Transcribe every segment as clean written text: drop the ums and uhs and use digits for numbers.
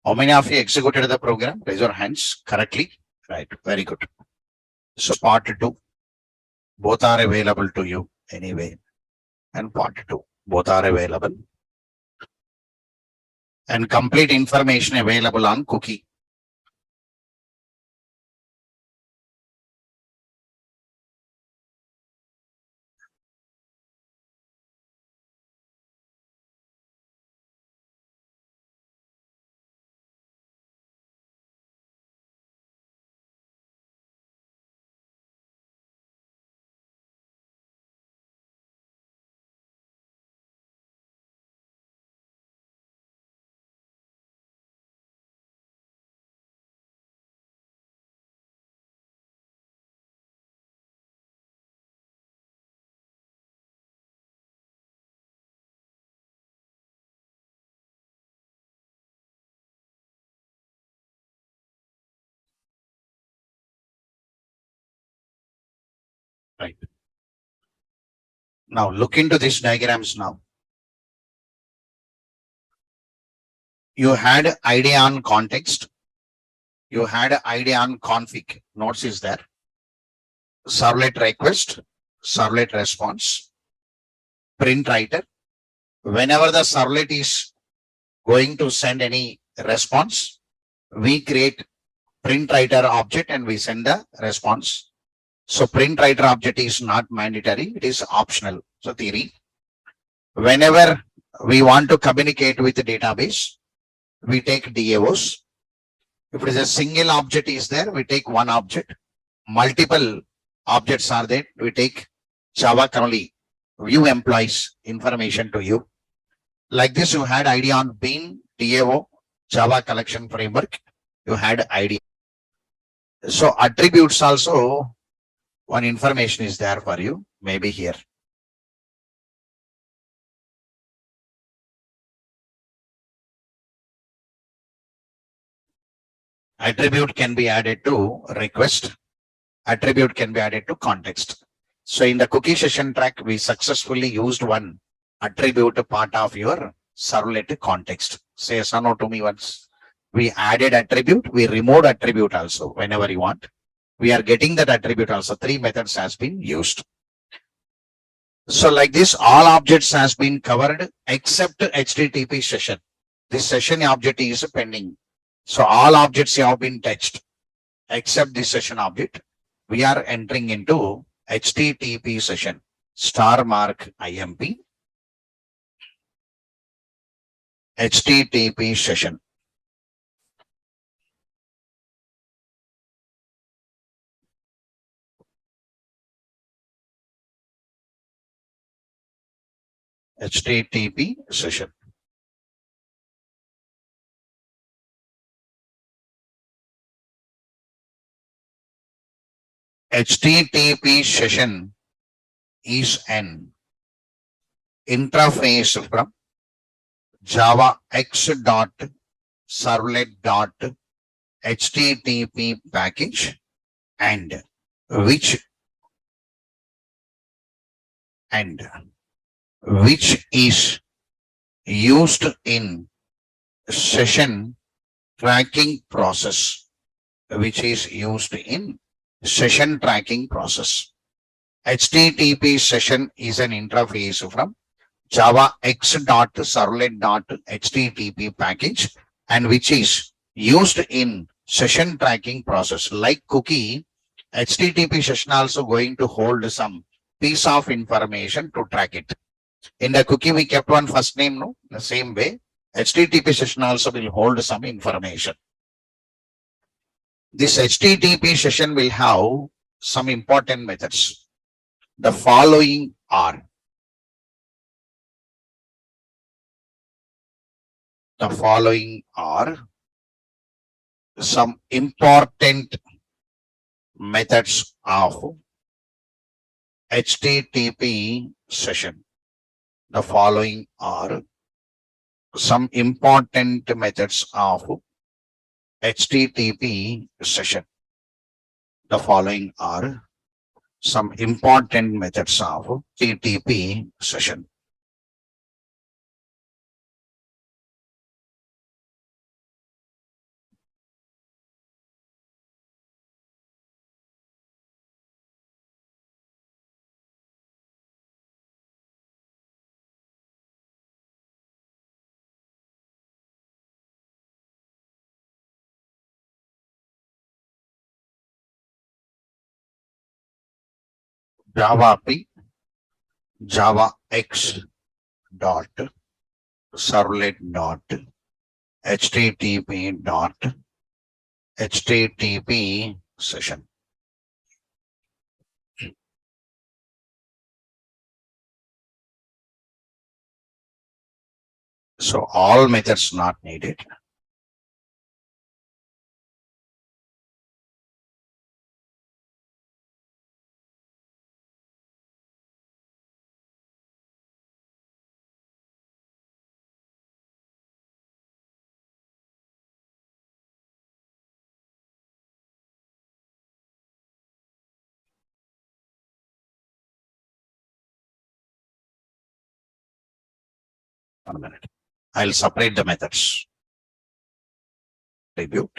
How many of you executed the program? Raise your hands correctly. Right. Very good. So part 2, both are available to you anyway. And part 2, both are available. And complete information available on cookie. Right. Now look into these diagrams now. You had idea on context. You had idea on config. Notes is there. Servlet request, servlet response, print writer. Whenever the servlet is going to send any response, we create print writer object and we send the response. So print writer object is not mandatory, it is optional. So theory, whenever we want to communicate with the database, we take DAOs. If it is a single object is there, we take one object. Multiple objects are there, we take Java currently view employees information to you. Like this, you had idea on Bean, DAO, Java collection framework, you had idea. So attributes also, one information is there for you, maybe here. Attribute can be added to request. Attribute can be added to context. So in the cookie session track, we successfully used one attribute part of your servlet context. Say yes or no to me once. We added attribute, we removed attribute also whenever you want. We are getting that attribute also. 3 methods has been used. So like this, all objects has been covered except HTTP session. This session object is pending. So all objects have been touched except this session object. We are entering into HTTP session. Star mark IMP. HTTP session. HTTP session. HTTP session is an interface from Java x.servlet.http package and which is used in session tracking process, HTTP session is an interface from Java x.servlet.http package and which is used in session tracking process. Like cookie, HTTP session also going to hold some piece of information to track it. In the cookie, we kept one first name, no? The same way, HTTP session also will hold some information. This HTTP session will have some important methods. The following are some important methods of HTTP session. The following are some important methods of HTTP session. The following are some important methods of HTTP session. Java P, Java X dot servlet dot HTTP dot HTTP session. So all methods not needed. One minute. I'll separate the methods. Attribute.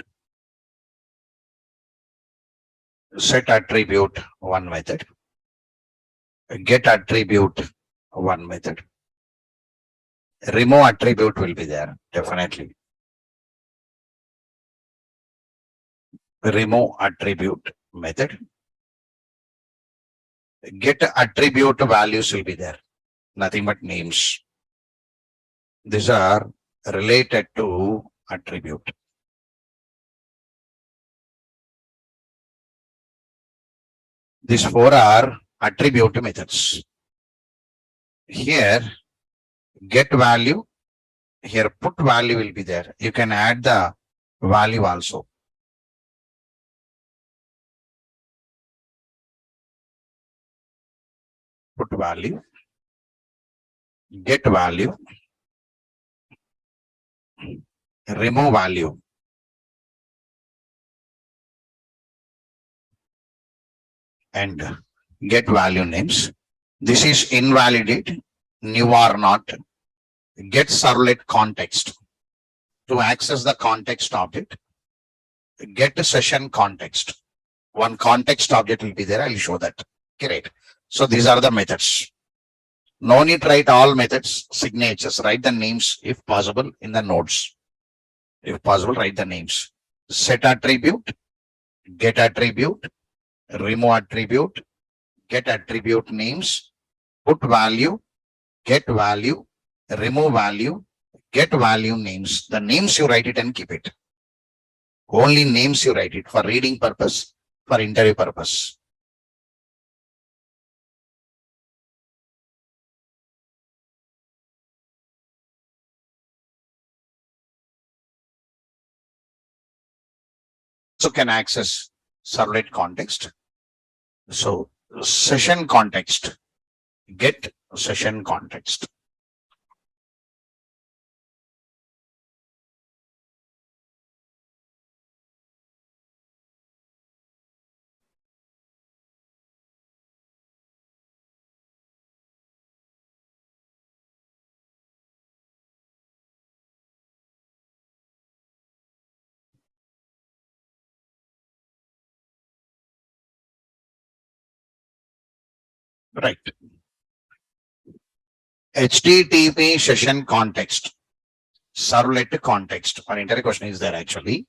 Set attribute one method. Get attribute one method. Remove attribute will be there, definitely. Remove attribute method. Get attribute values will be there. Nothing but names. These are related to attribute. These four are attribute methods. Here, get value. Here, put value will be there. You can add the value also. Put value. Get value. Remove value. And get value names. This is invalidate, new or not. Get servlet context. To access the context object, get a session context. One context object will be there. I'll show that. Great. So these are the methods. No need to write all methods, signatures. Write the names if possible in the nodes. If possible, write the names. Set attribute, get attribute, remove attribute, get attribute names, put value, get value, remove value, get value names. The names you write it and keep it. Only names you write it for reading purpose, for interview purpose. So can access servlet context. So session context, get session context. Right. HTTP session context, servlet context. An interview question is there actually.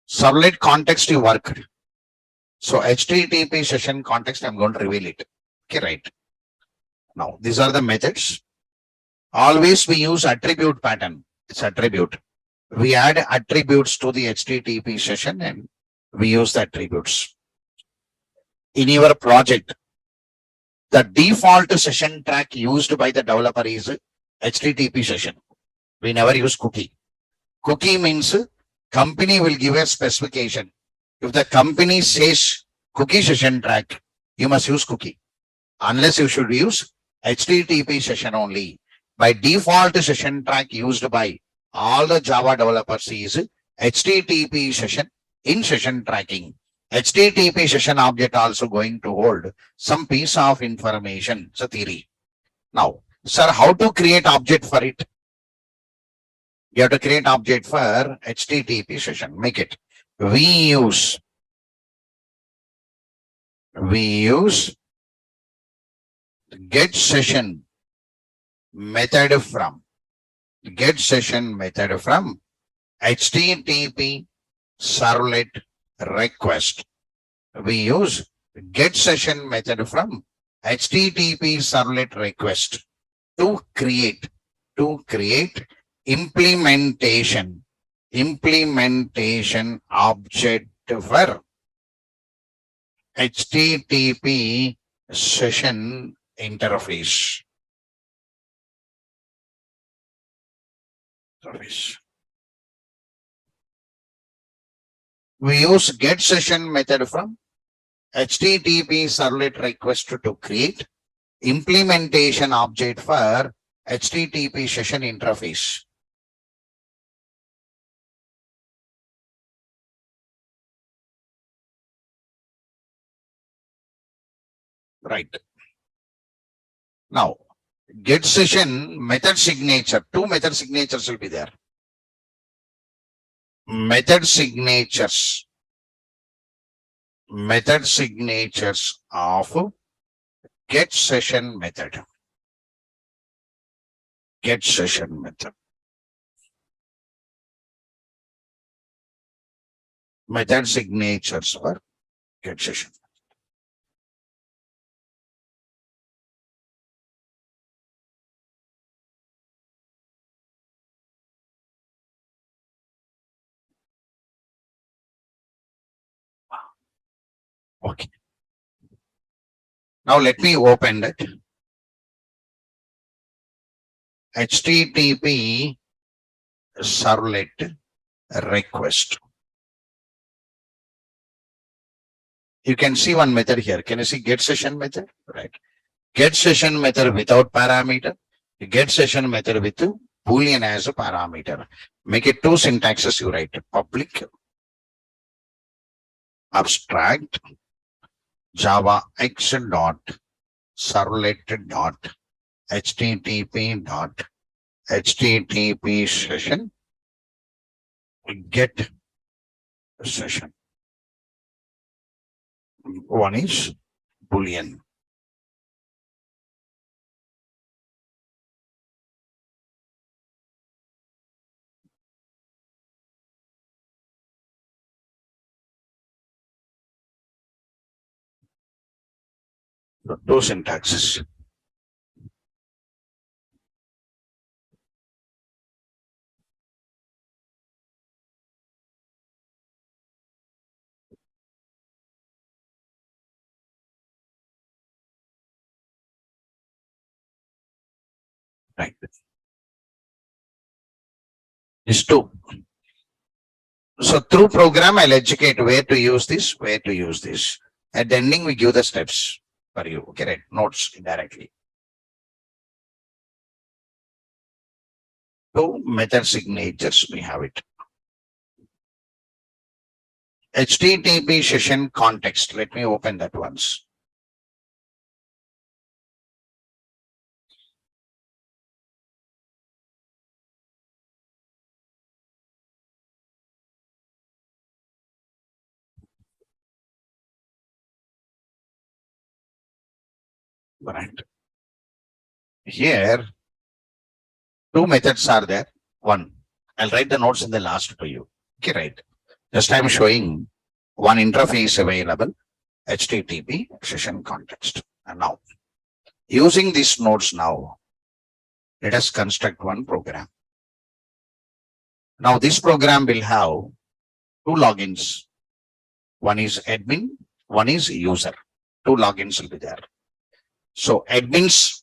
Servlet context you worked. So HTTP session context, I'm going to reveal it. Okay, right. Now, these are the methods. Always we use attribute pattern. It's attribute. We add attributes to the HTTP session and we use the attributes. In your project, the default session track used by the developer is HTTP session. We never use cookie. Cookie means company will give a specification. If the company says cookie session track, you must use cookie. Unless you should use HTTP session only. By default session track used by all the Java developers is HTTP session in session tracking. HTTP session object also going to hold some piece of information. It's a theory. Now, sir, how to create object for it? You have to create object for HTTP session. Make it. We use get session method from HTTP servlet request. We use get session method from HTTP servlet request to create implementation object for HTTP session interface. We use get session method from HTTP servlet request to create implementation object for HTTP session interface. Right. Now, get session method signature. Two method signatures will be there. Method signatures of get session method. Get session method. Method signatures for get session. Okay. Now let me open that. HTTP servlet request. You can see one method here. Can you see get session method? Right. Get session method without parameter. Get session method with Boolean as a parameter. Make it two syntaxes you write. Public abstract Java X dot servlet dot HTTP dot HTTP session get session. One is Boolean. So two syntaxes. Right. These two. So through program, I'll educate where to use this, where to use this. At the ending, we give the steps for you. Okay, right? Notes indirectly. Two method signatures, we have it. HTTP session context. Let me open that once. Right. Here, two methods are there. One, I'll write the notes in the last to you. Okay, right. Just I'm showing one interface available, HTTP session context. And now, using these nodes now, let us construct one program. Now, this program will have two logins. One is admin, one is user. Two logins will be there. So admins,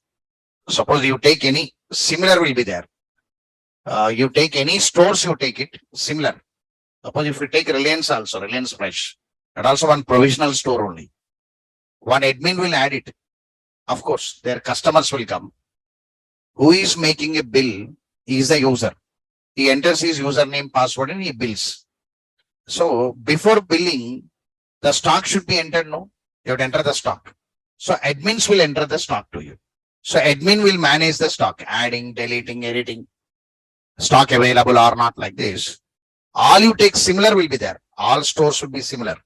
suppose you take any similar will be there. You take any stores, you take it similar. Suppose if you take Reliance also, Reliance Fresh, and also one provisional store only. One admin will add it. Of course, their customers will come. Who is making a bill is the user. He enters his username, password, and he bills. So before billing, the stock should be entered, no? You have to enter the stock. So admins will enter the stock to you. So admin will manage the stock, adding, deleting, editing, stock available or not like this. All you take similar will be there. All stores will be similar.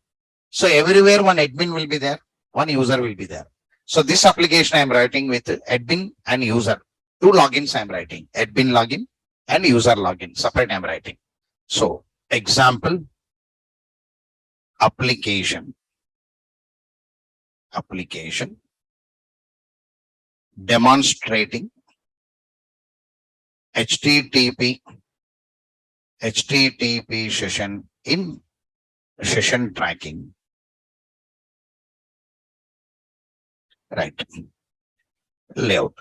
So everywhere one admin will be there, one user will be there. So this application I am writing with admin and user. Two logins I am writing, admin login and user login, separate I am writing. So example, application. application demonstrating HTTP session in session tracking. Right. Layout.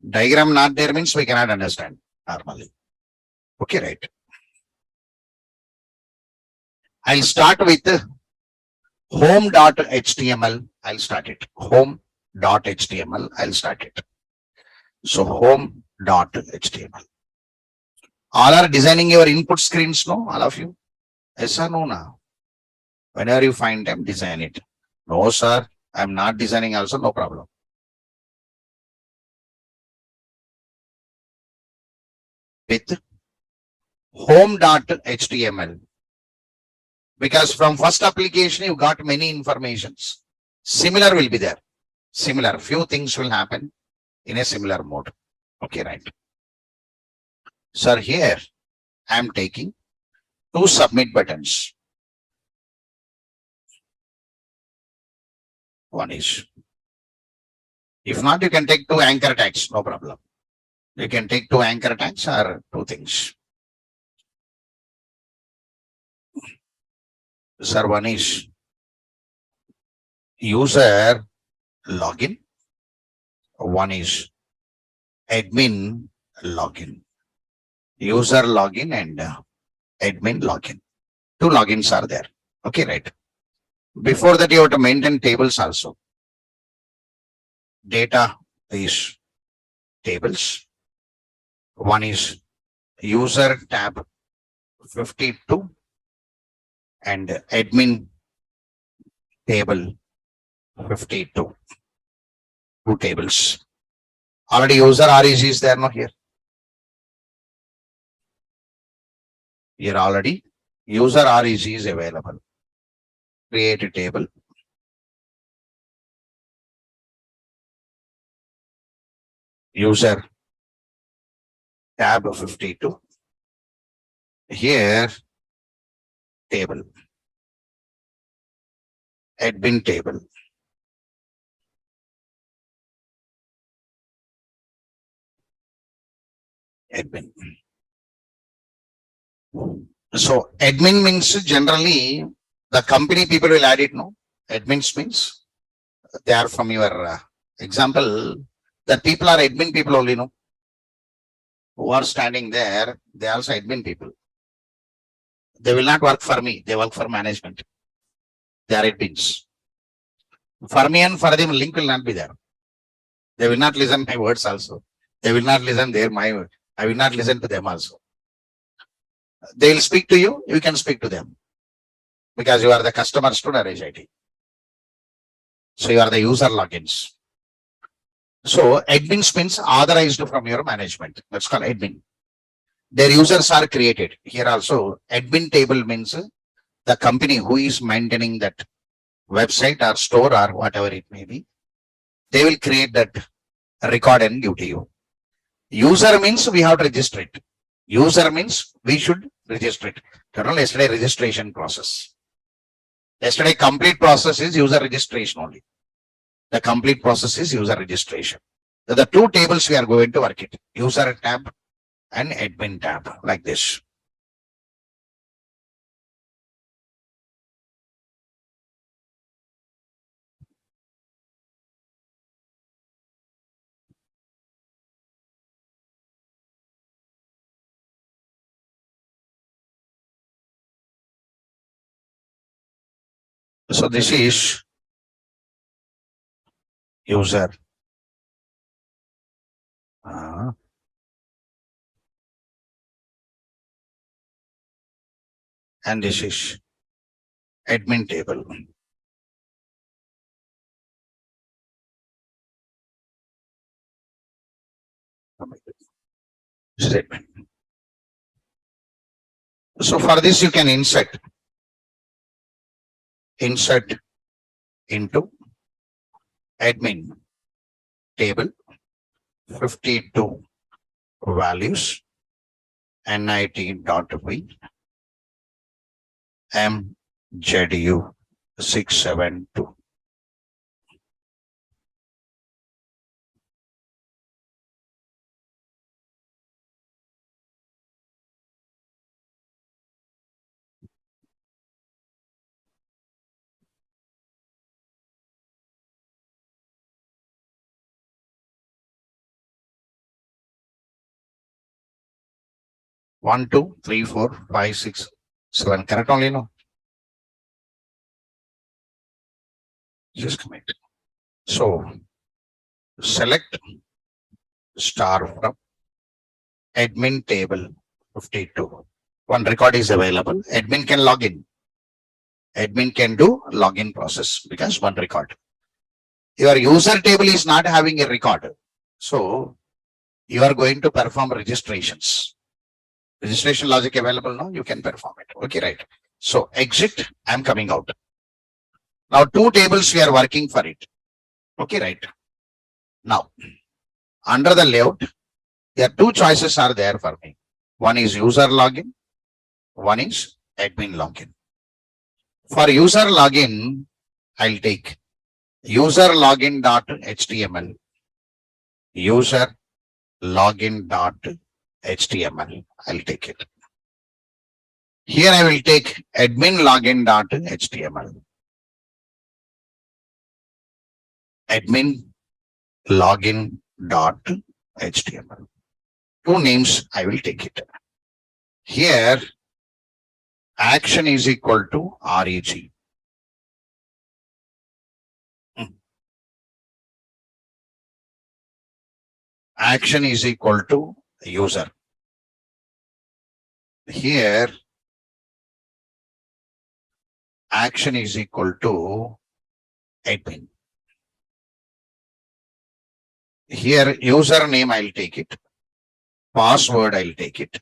Diagram not there means we cannot understand normally. Okay, right. I'll start with home.html. I'll start it. Home.html. I'll start it. So home.html. All are designing your input screens, no? All of you? Yes or no now? Whenever you find them, design it. No, sir. I'm not designing also, no problem. With home.html. Because from first application, you got many informations. Similar will be there. Similar. Few things will happen in a similar mode. Okay, right. Sir, here I am taking 2 submit buttons. One is. If not, you can take 2 anchor tags, no problem. You can take 2 anchor tags or 2 things. Sir, one is user login. One is admin login. User login and admin login. 2 logins are there. Okay, right. Before that, you have to maintain tables also. Data is tables. One is user tab 52 and admin table 52. 2 tables. Already user REG is there, no here. Here already user REG is available. Create a table. User tab 52. Here table. Admin table. Admin. So admin means generally the company people will add it, no? Admins means they are from your example. The people are admin people only, no? Who are standing there, they are also admin people. They will not work for me, they work for management. They are admins. For me and for them, link will not be there. They will not listen my words also. They will not listen my I will not listen to them also. They will speak to you, you can speak to them. Because you are the customers to Naresh IT. So you are the user logins. So admins means authorized from your management. That's called admin. Their users are created. Here also, admin table means the company who is maintaining that website or store or whatever it may be. They will create that record and give to you. User means we have to register it. User means we should register it. Yesterday registration process. Yesterday complete process is user registration only. The complete process is user registration. The 2 tables we are going to work it. User tab and admin tab like this. So this is user. And this is admin table. Statement. So for this you can insert into admin table 52 values NIT.V MJDU 672. 1, 2, 3, 4, 5, 6, 7. Correct only, no? Just commit. So select star from admin table 52. One record is available. Admin can log in. Admin can do login process because one record. Your user table is not having a record. So you are going to perform registrations. Registration logic available now, you can perform it. Okay, right. So exit, I'm coming out. Now 2 tables we are working for it. Okay, right. Now under the layout, there are 2 choices are there for me. One is user login, one is admin login. For user login, I'll take user login.html, user login.html. I'll take it. Here I will take admin login.html. Admin login.html. 2 names I will take it. Here action is equal to reg. Action is equal to user. Here action is equal to admin. Here username I'll take it. Password I'll take it.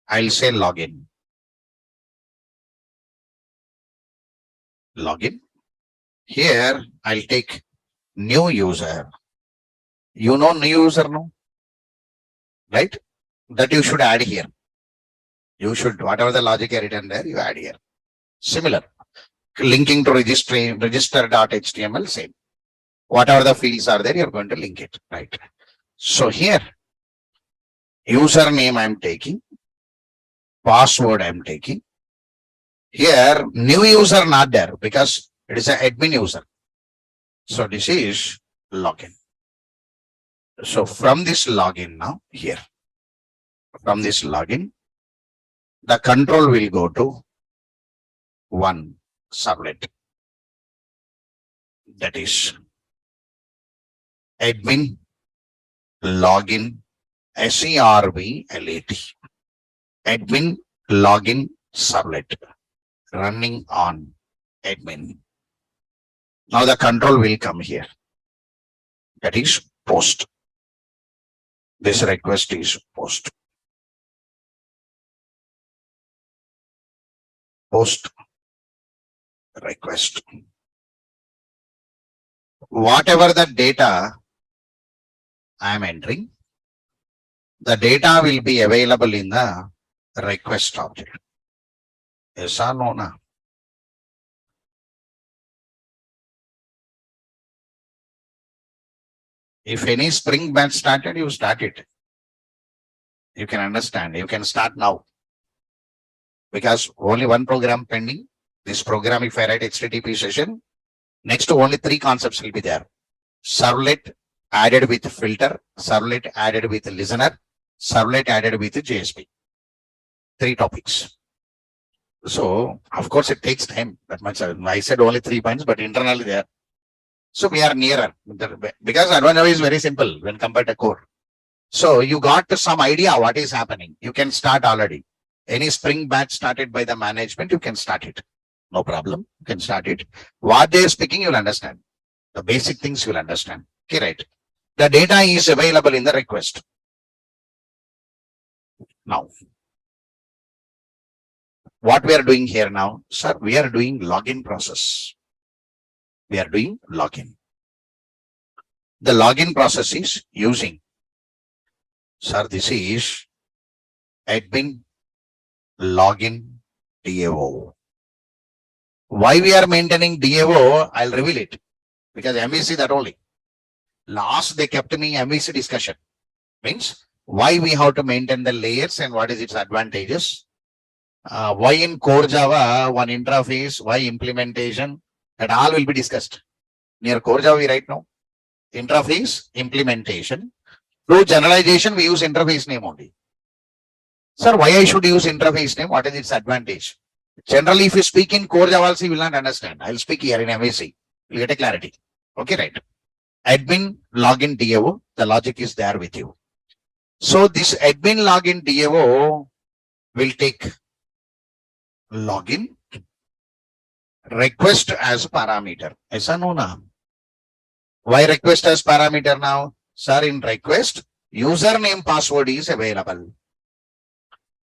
I'll say login. Login. Here I'll take new user. You know new user, no? Right? That you should add here. You should, whatever the logic written there, you add here. Similar. Linking to register.html, same. Whatever the fields are there, you're going to link it. Right. So here, username I'm taking. Password I'm taking. Here, new user not there because it is an admin user. So this is login. So from this login now, here, from this login, the control will go to one servlet. That is admin login servlet. Admin login servlet running on admin. Now the control will come here. That is post. This request is post. Post request. Whatever the data I am entering, the data will be available in the request object. Yes or no? Na? If any Spring batch started, you start it. You can understand. You can start now. Because only one program pending. This program, if I write HttpSession, next to only 3 concepts will be there. Servlet added with filter, servlet added with listener, servlet added with JSP. 3 topics. So, of course, it takes time. That much. I said only 3 points, but internally there. So we are nearer because advanced is very simple when compared to core. So you got some idea what is happening. You can start already. Any Spring batch started by the management, you can start it. No problem. You can start it. What they are speaking, you'll understand. The basic things you'll understand. Okay, right. The data is available in the request. Now, what we are doing here now, sir, we are doing login process. We are doing login. The login process is using, sir, this is admin login DAO. Why we are maintaining DAO, I'll reveal it because MVC that only. Last they kept me MVC discussion. Means why we have to maintain the layers and what is its advantages. Why in core Java, one interface, why implementation, that all will be discussed. Near core Java we right now. Interface, implementation. Through generalization, we use interface name only. Sir, why I should use interface name? What is its advantage? Generally, if you speak in core Java, you will not understand. I'll speak here in MAC. You'll get a clarity. Okay, right. Admin login DAO, the logic is there with you. So this admin login DAO will take login request as parameter. Aisa no na. Why request as parameter now? Sir, in request, username password is available.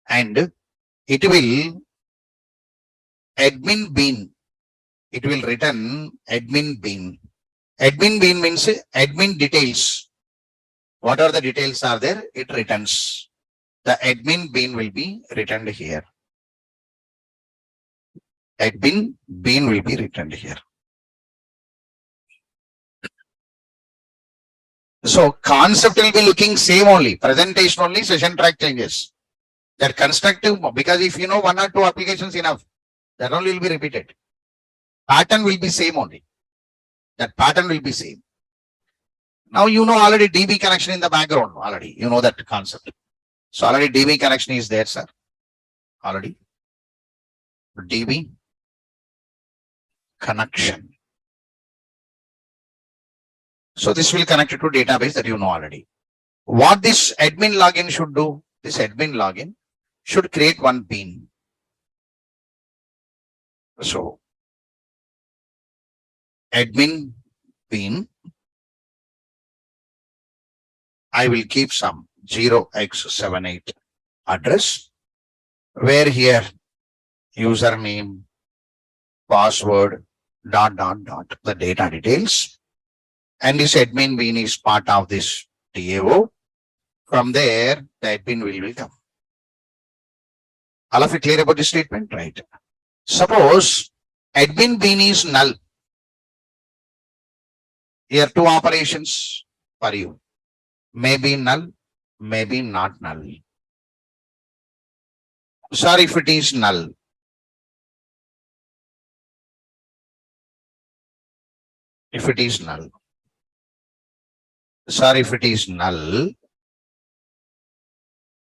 And it will admin bean. It will return admin bean. Admin bean means admin details. What are the details are there? It returns. The admin bean will be returned here. Admin bean will be returned here. So concept will be looking same only. Presentation only, session track changes. That constructive, because if you know one or two applications enough, that only will be repeated. Pattern will be same only. That pattern will be same. Now you know already DB connection in the background already. You know that concept. So already DB connection is there, sir. Already. DB connection. So this will connect it to database that you know already. What this admin login should do? This admin login should create one bean. So admin bean, I will keep some 0x78 address, where here username, password, the data details, and this admin bean is part of this DAO. From there, the admin will come. All of you clear about this statement, right? Suppose admin bean is null. Here two operations for you. Maybe null, maybe not null. Sorry, if it is null. If it is null. Sorry, if it is null.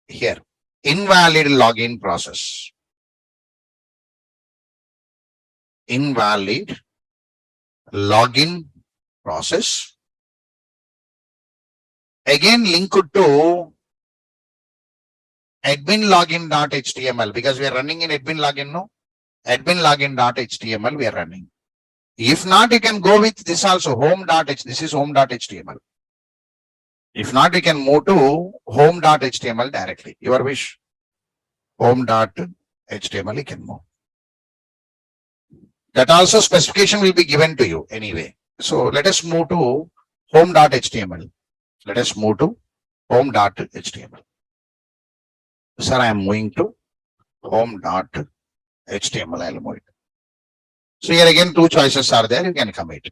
Here, invalid login process. Invalid login process. Again, link to admin login.html, because we are running in admin login, no? Admin login.html we are running. If not, you can go with this also, home.html. This is home.html. If not, you can move to home.html directly. Your wish. Home.html you can move. That also specification will be given to you anyway. So let us move to home.html. Let us move to home.html. Sir, I am moving to home.html. I'll move it. So here again, two choices are there. You can commit.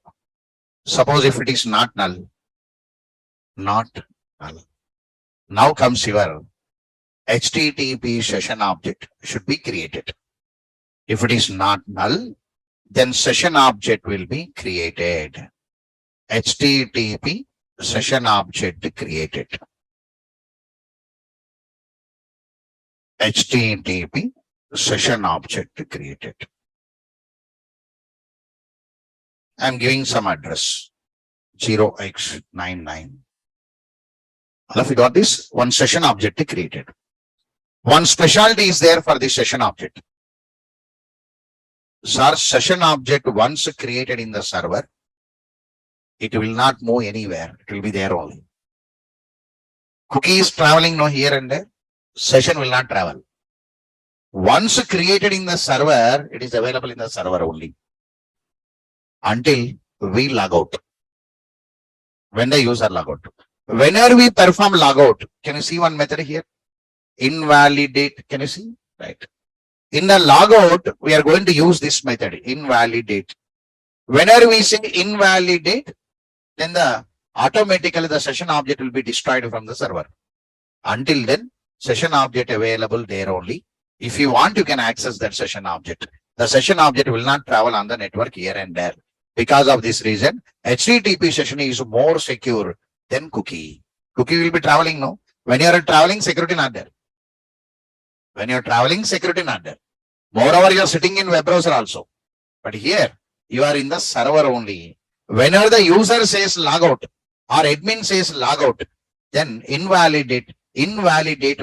Suppose if it is not null, not null. Now comes your HTTP session object should be created. If it is not null, then session object will be created. HTTP session object created. HTTP session object created. I am giving some address 0x99. All of you got this? One session object created. One specialty is there for the session object. Sir, session object once created in the server, it will not move anywhere. It will be there only. Cookie is traveling no here and there. Session will not travel. Once created in the server, it is available in the server only. Until we log out. When the user log out. Whenever we perform logout, can you see one method here? Invalidate. Can you see? Right. In the logout, we are going to use this method, invalidate. Whenever we say invalidate, then automatically the session object will be destroyed from the server. Until then, session object available there only. If you want, you can access that session object. The session object will not travel on the network here and there. Because of this reason, HTTP session is more secure than cookie. Cookie will be traveling, no? When you are traveling, security not there. When you're traveling, security not there. Moreover, you're sitting in web browser also. But here, you are in the server only. Whenever the user says logout or admin says logout, then invalidate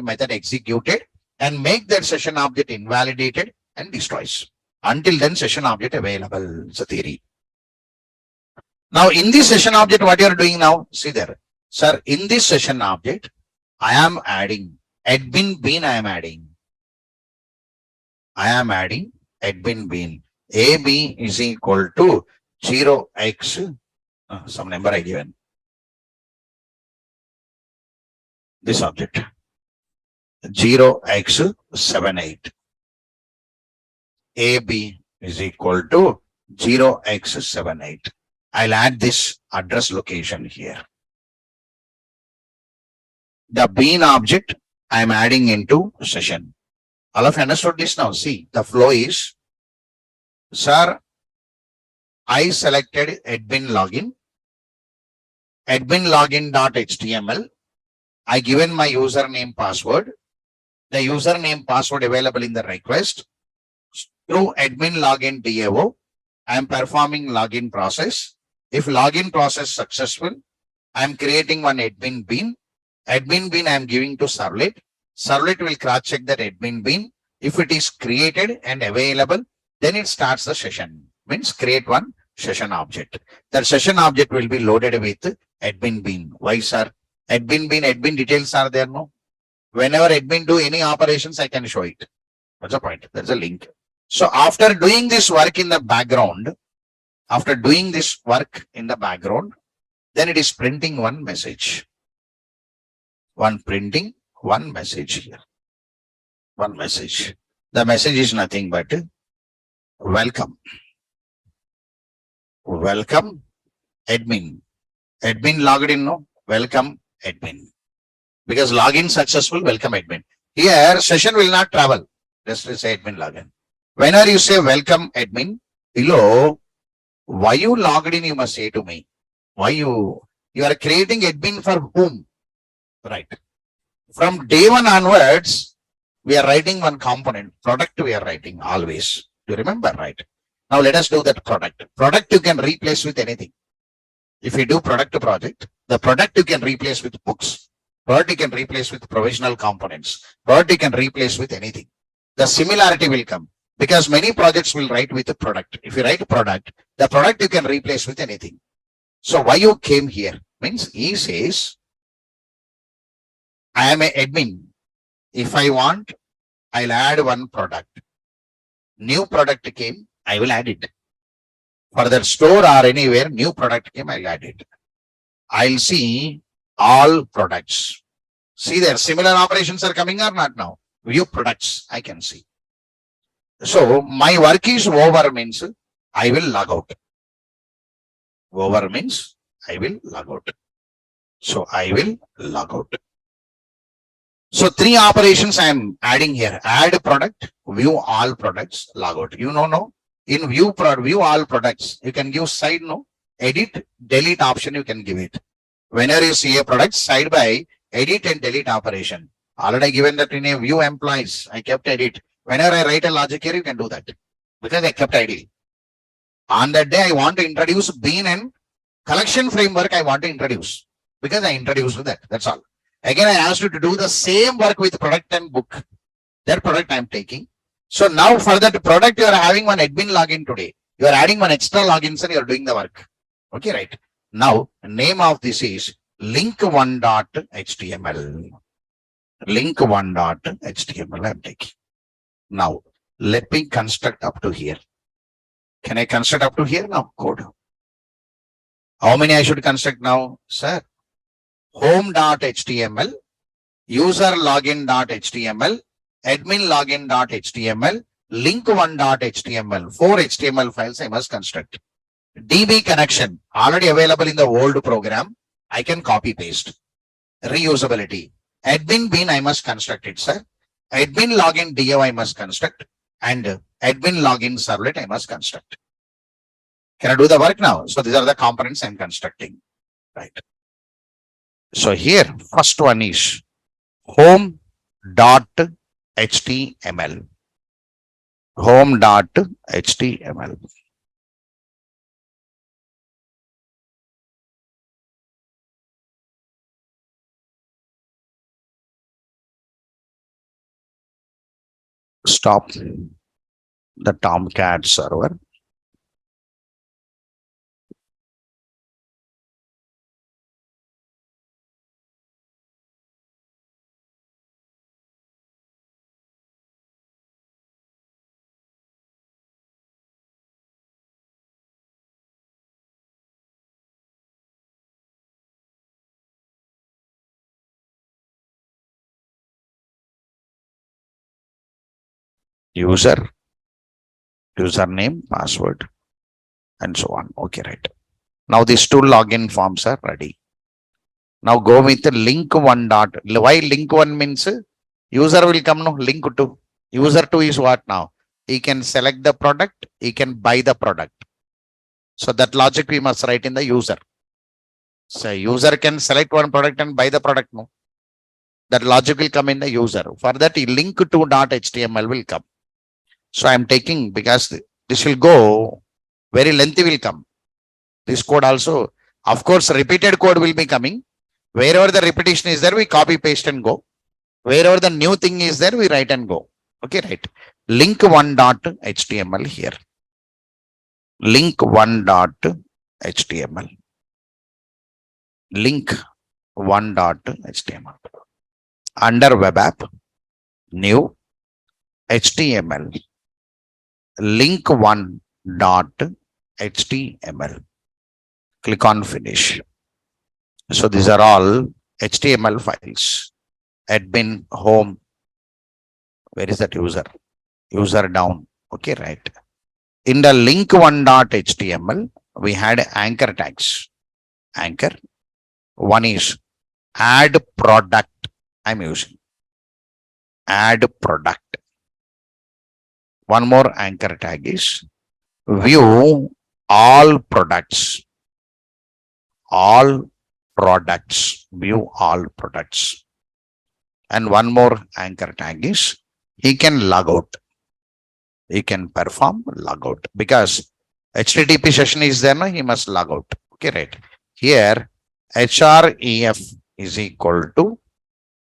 method executed and make that session object invalidated and destroys. Until then, session object available. It's a theory. Now, in this session object, what you are doing now? See there. Sir, in this session object, I am adding admin bean. I am adding admin bean. AB is equal to 0x, some number I given. This object, 0x78. AB is equal to 0x78. I'll add this address location here. The bean object I'm adding into session. All of you understood this now? See, the flow is, sir, I selected admin login.html. I given my username password. The username password available in the request. Through admin login DAO, I am performing login process. If login process successful, I am creating one admin bean. Admin bean I am giving to Servlet. Servlet will cross check that admin bean. If it is created and available, then it starts the session. Means create one session object. That session object will be loaded with admin bean. Why, sir? Admin bean, admin details are there, no? Whenever admin do any operations, I can show it. What's the point? There's a link. So after doing this work in the background, then it is printing one message. Printing one message here. One message. The message is nothing but welcome. Welcome admin. Admin logged in, no? Welcome admin. Because login successful, welcome admin. Here session will not travel. Just say admin login. Whenever you say welcome admin, below, why you logged in, you must say to me. Why you are creating admin for whom? Right. From day one onwards, we are writing one component. Product we are writing always. You remember, right? Now let us do that product. Product you can replace with anything. If you do product project, the product you can replace with books. Product you can replace with provisional components. Product you can replace with anything. The similarity will come. Because many projects will write with a product. If you write a product, the product you can replace with anything. So why you came here? Means he says, I am an admin. If I want, I'll add one product. New product came, I will add it. For that store or anywhere, new product came, I'll add it. I'll see all products. See there, similar operations are coming or not now? View products, I can see. So my work is over means I will log out. Over means I will log out. So I will log out. So three operations I am adding here. Add product, view all products, log out. You know, no? In view all products, you can give side, no? Edit, delete option you can give it. Whenever you see a product, side by edit and delete operation. Already given that in a view employees, I kept edit. Whenever I write a logic here, you can do that because I kept idle. On that day, I want to introduce bean and collection framework. I want to introduce because I introduced that. That's all. Again, I asked you to do the same work with product and book. That product I am taking. So now for that product, you are having one admin login today. You are adding one extra logins and you are doing the work. Okay, right. Now, name of this is link1.html. Link1.html I am taking. Now, let me construct up to here. Can I construct up to here now? Code. How many I should construct now? Sir, home.html, user login.html, admin login.html, link1.html. 4 HTML files I must construct. DB connection, already available in the old program. I can copy paste. Reusability. Admin bean I must construct it, sir. Admin login DAO I must construct and admin login servlet I must construct. Can I do the work now? So these are the components I'm constructing, right? So here, first one is home dot HTML. Home.html. Stop the Tomcat server. Username, password, and so on. Okay, right. Now these two login forms are ready. Now go with the link one dot. Why link one means user will come no link two. User two is what now? He can select the product, he can buy the product. So that logic we must write in the user. So user can select one product and buy the product. No, that logic will come in the user. For that, link to .html will come. So I'm taking because this will go very lengthy will come. This code also, of course, repeated code will be coming. Wherever the repetition is there, we copy paste and go. Wherever the new thing is there, we write and go. Okay, right. Link one .html here. Link one .html. Link one .html. Under web app, new HTML. Link one .html. Click on finish. So these are all HTML files. Admin, home. Where is that user? User down. Okay, right. In the link one .html, we had anchor tags. Anchor. One is add product. I'm using add product. One more anchor tag is view all products. All products. View all products. And one more anchor tag is he can log out. He can perform log out because HTTP session is there, no? He must log out. Okay, right. Here, href is equal to,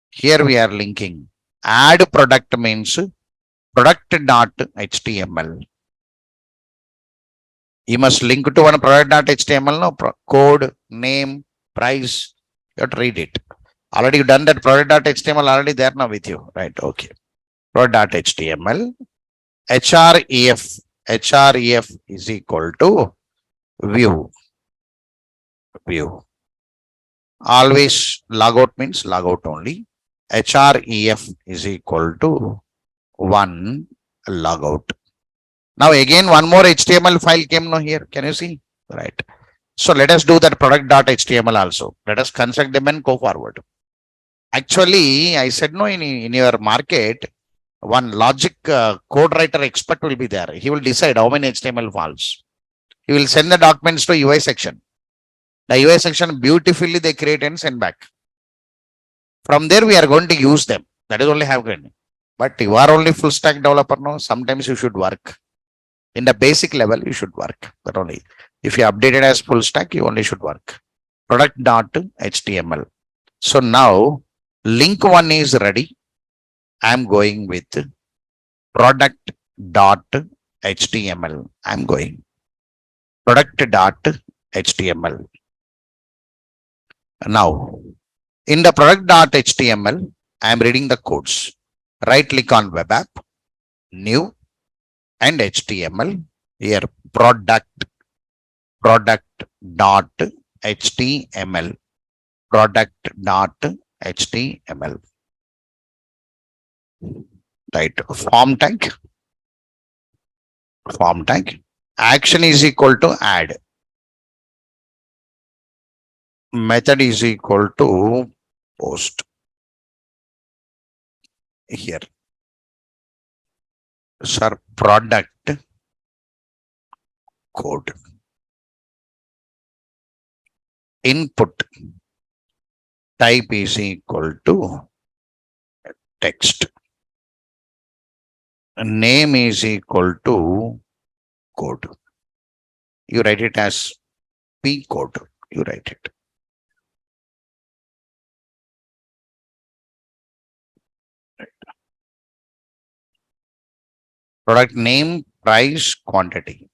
here we are linking add product means product.html. You must link to one product.html, no code, name, price. You have to read it. Already you done that product.html already there now with you, right? Okay. Product.html, href is equal to view. Always logout means logout only. href is equal to 1 logout. Now again one more HTML file came now here. Can you see? Right. So let us do that product.html also. Let us construct them and go forward. Actually, I said no, in your market, one logic code writer expert will be there. He will decide how many HTML files. He will send the documents to UI section. The UI section beautifully they create and send back. From there, we are going to use them. That is only happening. But you are only full stack developer now. Sometimes you should work. In the basic level, you should work. But only if you update it as full stack, you only should work. Product.html. So now link one is ready. I'm going with product.html. I'm going product.html. Now, in the product.html, I am reading the codes. Right click on web app, new and HTML. Here product.html. Product.html. Right. Form tag. Action is equal to add. Method is equal to post. Here. Sir, product code. Input type is equal to text. name is equal to code. You write it as P code. You write it. Product name, price, quantity.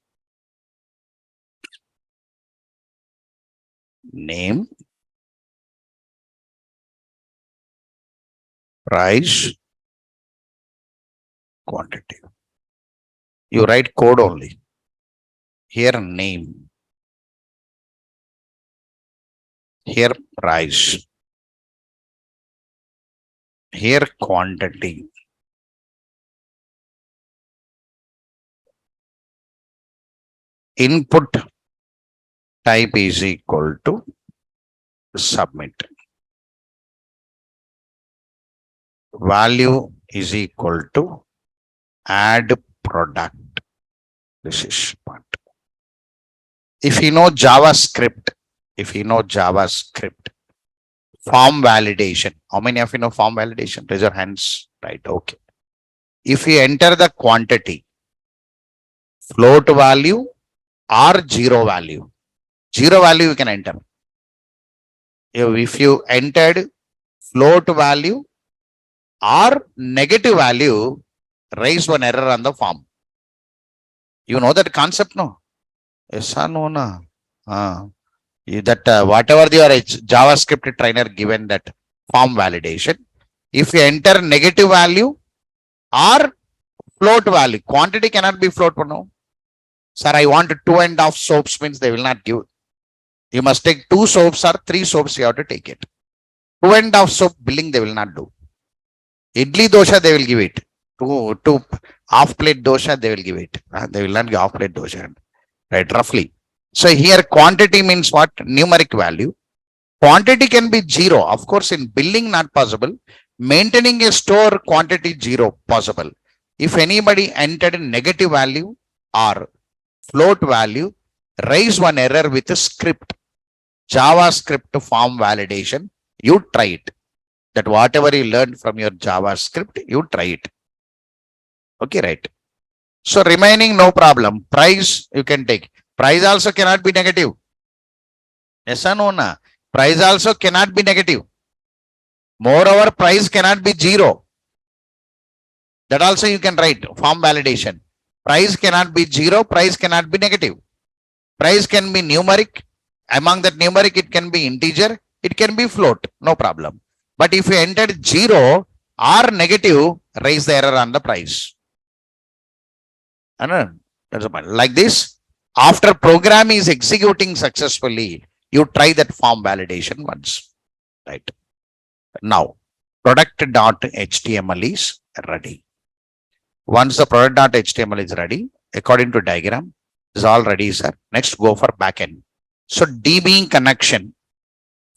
Name, price, quantity. You write code only. Here name. Here price. Here quantity. Input type is equal to submit. Value is equal to add product. This is part. If you know JavaScript, form validation. How many of you know form validation? Raise your hands. Right. Okay. If you enter the quantity, float value or zero value you can enter. If you entered float value or negative value, raise one error on the form. You know that concept, no? Yes or no? Na? That whatever your JavaScript trainer given that form validation, if you enter negative value or float value, quantity cannot be float. No, sir, I want 2.5 soaps, means they will not give. You must take 2 soaps or 3 soaps, you have to take it. 2.5 soap billing they will not do. Idli dosha they will give it. Two half plate dosha they will give it. They will not give half plate dosha. Right, roughly. So here quantity means what? Numeric value. Quantity can be 0. Of course, in billing not possible. Maintaining a store quantity 0 possible. If anybody entered negative value or float value, raise one error with a script. JavaScript form validation. You try it. That whatever you learned from your JavaScript, you try it. Okay, right. So remaining no problem. Price you can take. Price also cannot be negative. Yes or no? Na? Price also cannot be negative. Moreover, price cannot be 0. That also you can write form validation. Price cannot be 0. Price cannot be negative. Price can be numeric. Among that numeric, it can be integer. It can be float. No problem. But if you entered 0 or negative, raise the error on the price. Like this. After program is executing successfully, you try that form validation once, right? Now, product.html is ready. Once the product.html is ready, according to diagram, is all ready, sir. Next, go for backend. So DB connection.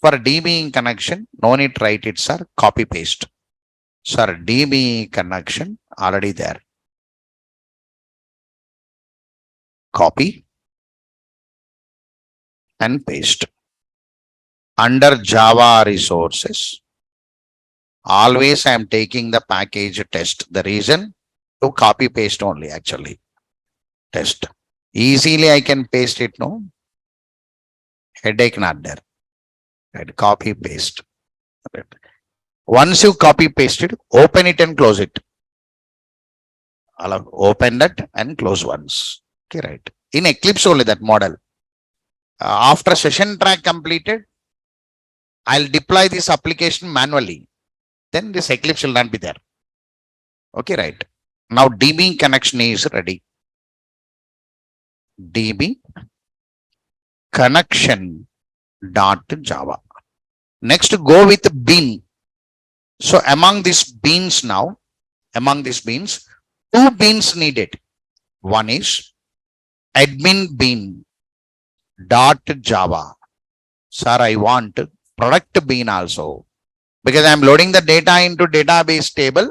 For DB connection, no need to write it, sir. Copy paste. Sir, DB connection already there. Copy and paste. Under Java resources, always I am taking the package test. The reason to copy paste only, actually. Test. Easily I can paste it, no? Headache not there. Right. Copy paste. Right. Once you copy paste it, open it and close it. I'll open that and close once. Okay, right. In Eclipse only that model. After session track completed, I'll deploy this application manually. Then this Eclipse will not be there. Okay, right. Now DB connection is ready. DB connection dot Java. Next, go with bean. So among these beans now, two beans needed. One is admin bean dot Java. Sir, I want product bean also, because I am loading the data into database table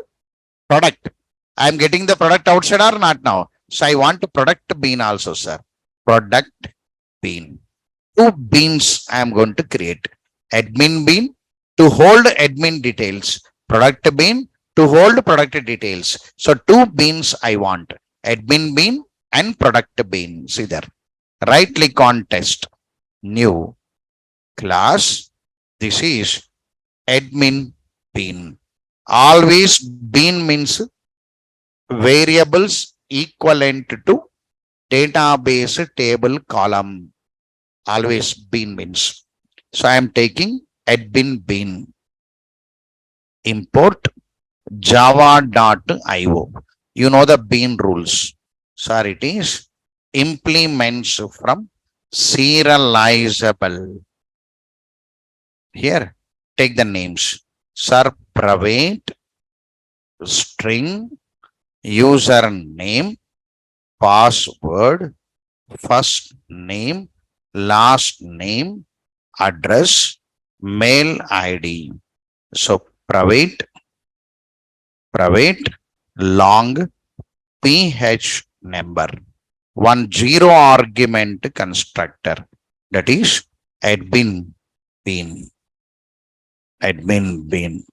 product. I am getting the product outside or not now. So I want product bean also, sir. Product bean. Two beans I am going to create. Admin bean to hold admin details. Product bean to hold product details. So two beans I want, admin bean and product bean. See there, right click on test, new class. This is admin bean. Always bean means variables equivalent to database table column. Always bean means. So I am taking admin bean. Import java.io. You know the bean rules. So it is implements from serializable. Here, take the names. Sir private string username password first name last name address mail id. So private long ph number 10 argument constructor, that is admin bean 10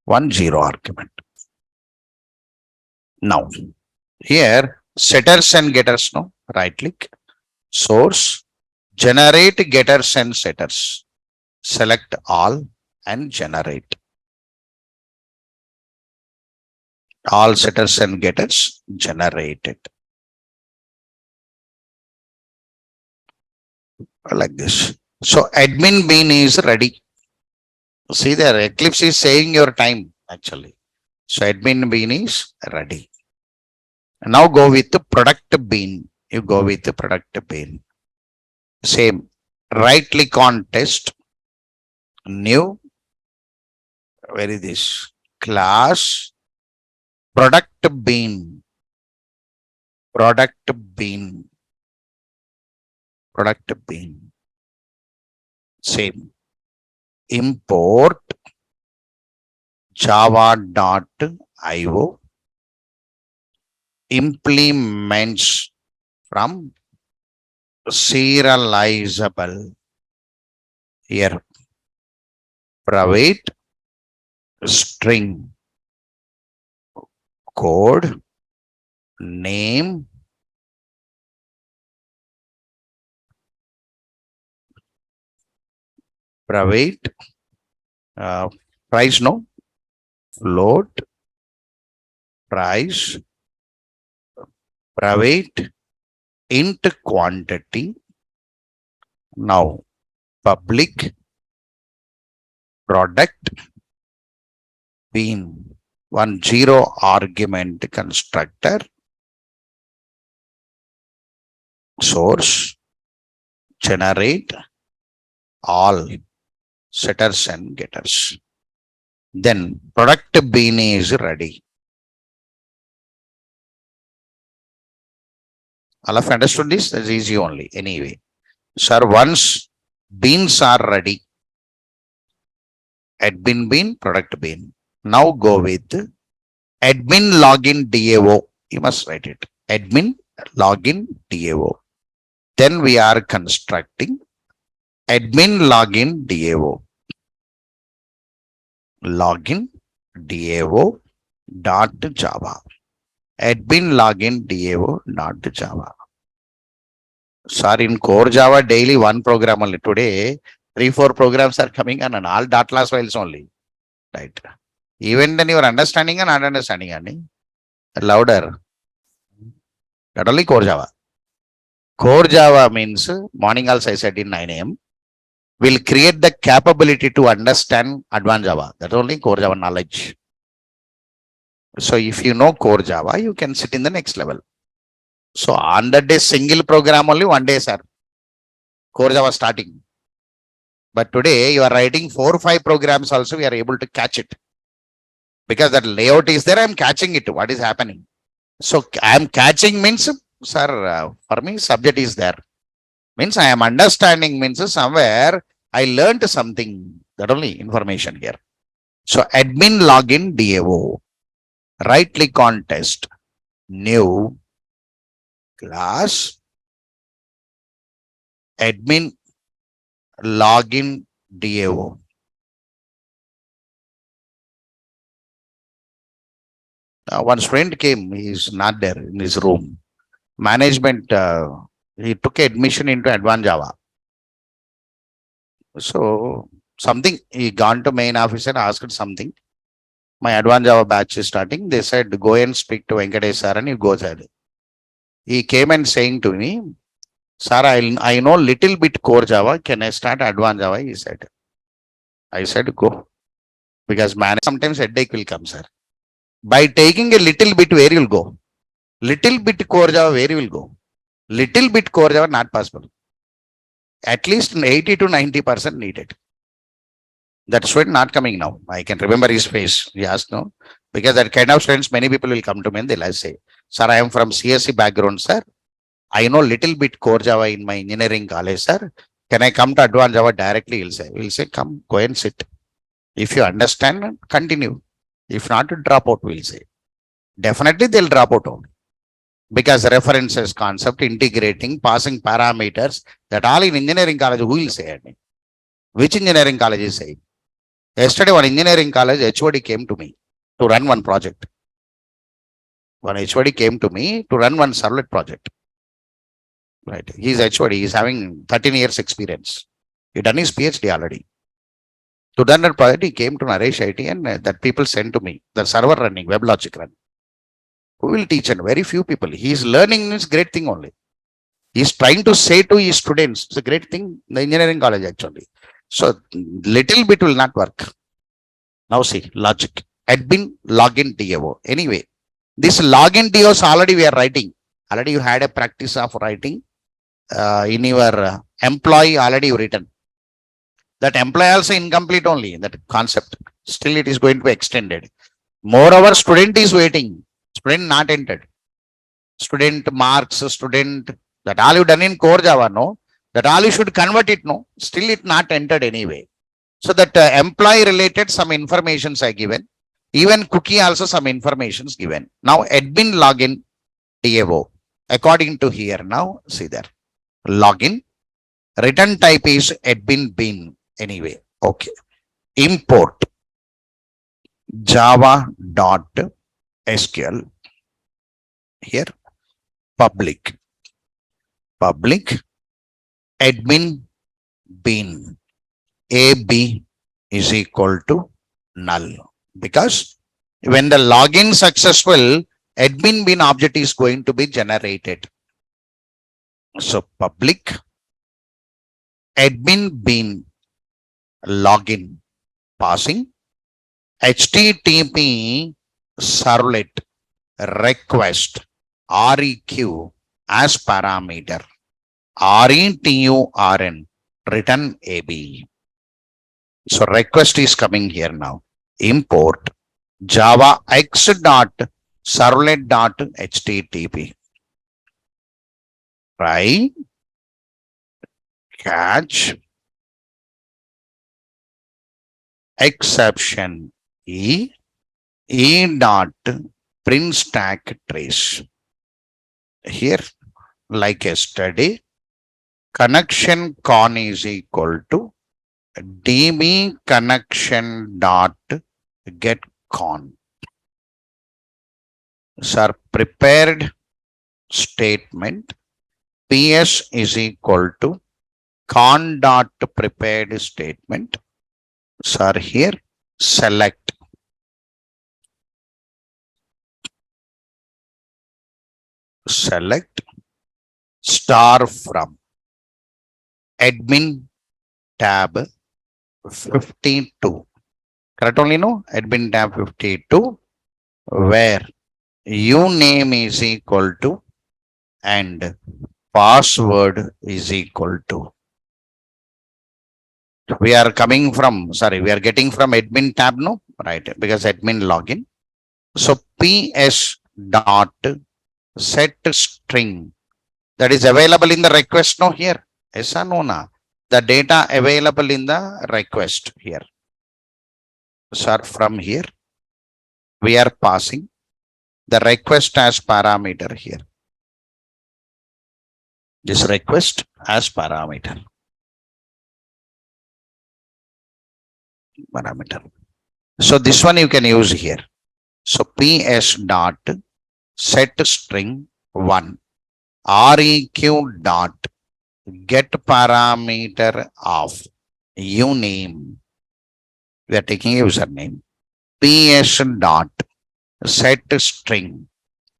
argument. Now here setters and getters, no, right click source generate getters and setters, select all and generate all setters and getters generated like this. So admin bean is ready. See there, Eclipse is saving your time actually. So admin bean is ready. Now go with the product bean. You go with the product bean. Same. Right click on test. New. Where is this? Class. Product bean. Product bean. Product bean. Same. Import java.io. Implements from serializable. Here private string code name private price, no, float price private int quantity. Now public product bean 10 argument constructor source generate all setters and getters. Then product bean is ready. All of you understood this? That's easy only. Anyway, sir, once beans are ready, admin bean, product bean. Now go with admin login DAO. You must write it. Admin login DAO. Then we are constructing admin login DAO. Login DAO dot Java. Admin login DAO dot Java. Sorry, in core Java daily one program only. Today 3-4 programs are coming and all dot class files only. Right. Even then you are understanding and not understanding any louder. Not only core Java. Core Java means morning also I said in 9 a.m. will create the capability to understand advanced Java. That's only core Java knowledge. So if you know core Java, you can sit in the next level. So on that day, single program only 1 day, sir. Core Java starting. But today you are writing 4 or 5 programs also, we are able to catch it. Because that layout is there, I am catching it. What is happening? So I am catching means, sir, for me, subject is there. Means I am understanding means somewhere I learned something. That only information here. So admin login DAO. Right click on test. New class. Admin login DAO. one student came, he is not there in his room. Management, he took admission into advanced Java. So something, he gone to main office and asked something. My advanced Java batch is starting. They said, go and speak to Venkatesh sir, and he goes ahead. He came and saying to me, sir, I know little bit core Java. Can I start advanced Java? He said. I said, go. Because man, sometimes headache will come, sir. By taking a little bit, where you'll go? Little bit core Java, where you will go? Little bit core Java, not possible. At least 80 to 90% needed. That student not coming now. I can remember his face. He asked no. Because that kind of students, many people will come to me and they'll say, sir, I am from CSC background, sir. I know little bit core Java in my engineering college, sir. Can I come to advanced Java directly? He'll say, come, go and sit. If you understand, continue. If not, drop out, we'll say. Definitely they'll drop out only. Because references concept, integrating, passing parameters, that all in engineering college, who will say it? Which engineering college is saying? Yesterday, one engineering college HOD came to me to run one project. One HOD came to me to run one Servlet project. Right. He's HOD. He's having 13 years experience. He done his PhD already. To run that project, he came to Naresh IT and that people sent to me the server running, WebLogic run. Who will teach? And very few people. He is learning this great thing only. He is trying to say to his students, it's a great thing, the engineering college actually. So little bit will not work. Now see, logic. Admin login DAO. Anyway, this login DAOs already we are writing. Already you had a practice of writing in your employee already you written. That employee also incomplete only, that concept. Still it is going to be extended. Moreover, student is waiting. Student not entered. Student marks, student, that all you done in core Java, no? That all you should convert it, no? Still it not entered anyway. So that employee related some informations are given. Even cookie also some informations given. Now admin login DAO. According to here now, see there. Login. Return type is admin bin anyway. Okay. Import java.sql. Here public admin bin AB is equal to null, because when the login successful, admin bin object is going to be generated. So public admin bin login passing HTTP servlet request REQ as parameter RETURN return AB. So request is coming here now. Import java x dot servlet dot HTTP. Try catch exception E dot print stack trace. Here, like yesterday, connection con is equal to db connection dot get con. Sir, prepared statement PS is equal to con dot prepared statement. Sir, here select star from admin tab 52. Correct only, no? Admin tab 52, where uname is equal to and password is equal to. We are coming from, sorry, we are getting from admin tab, no? Right, because admin login. So PS dot set string that is available in the request, no, here. Yes or no, na? The data available in the request here. So from here, we are passing the request as parameter here. This request as parameter. So this one you can use here. So PS dot set string 1 REQ dot get parameter of uname. We are taking a username. PS dot set string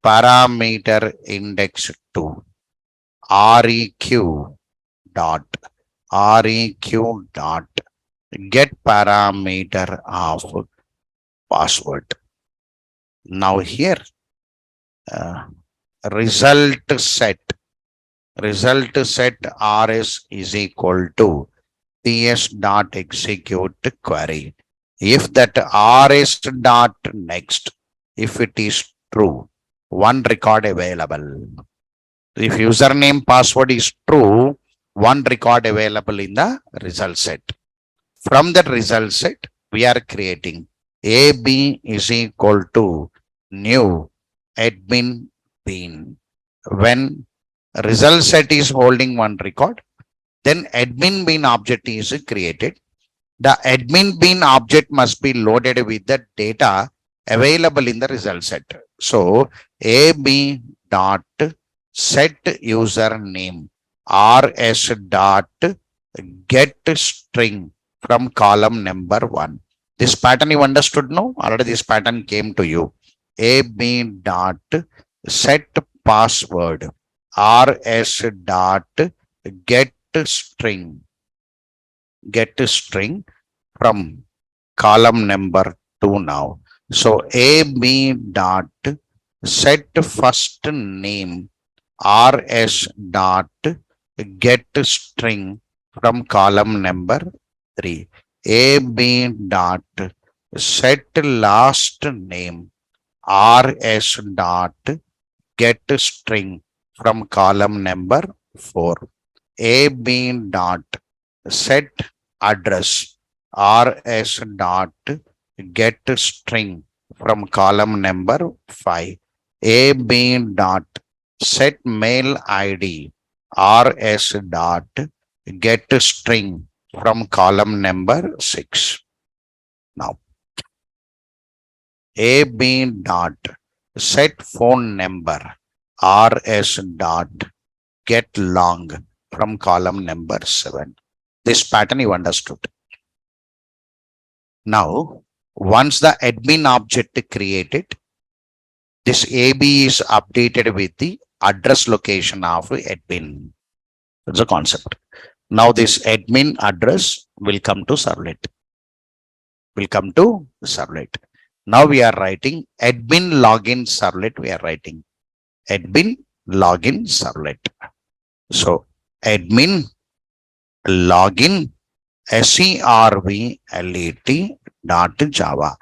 parameter index 2 REQ dot REQ dot get parameter of password. Now here uh, result set RS is equal to PS dot execute query. If that RS dot next, if it is true, one record available. If username password is true, one record available in the result set. From that result set, we are creating AB is equal to new admin bean. When result set is holding one record, then admin bean object is created. The admin bean object must be loaded with the data available in the result set. So AB dot set username RS dot get string from column number 1. This pattern you understood now? Already this pattern came to you. AB dot set password RS dot get string from column number 2 now. So AB dot set first name RS dot get string from column number 3. AB dot set last name RS dot get string from column number 4. AB dot set address RS dot get string from column number 5. AB dot set mail ID RS dot get string from column number 6. Now AB dot set phone number RS dot get long from column number 7. This pattern you understood. Now, once the admin object created, this AB is updated with the address location of admin. That's a concept. Now this admin address will come to Servlet. Now we are writing admin login Servlet. We are writing admin login Servlet. So admin login servlet dot java.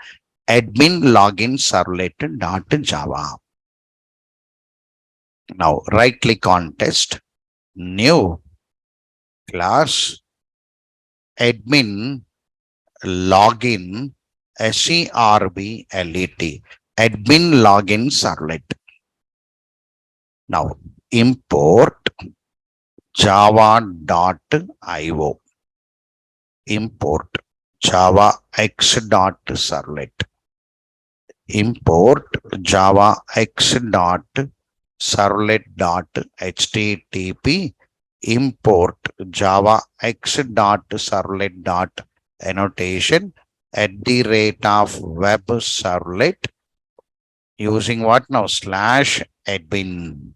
Admin login servlet dot java. Now right click on test, new class admin login servlet. Admin login servlet. Now import java.io. Import java x.servlet. Import java x.servlet.http. Import java x.servlet.annotation @web servlet using what now? /admin.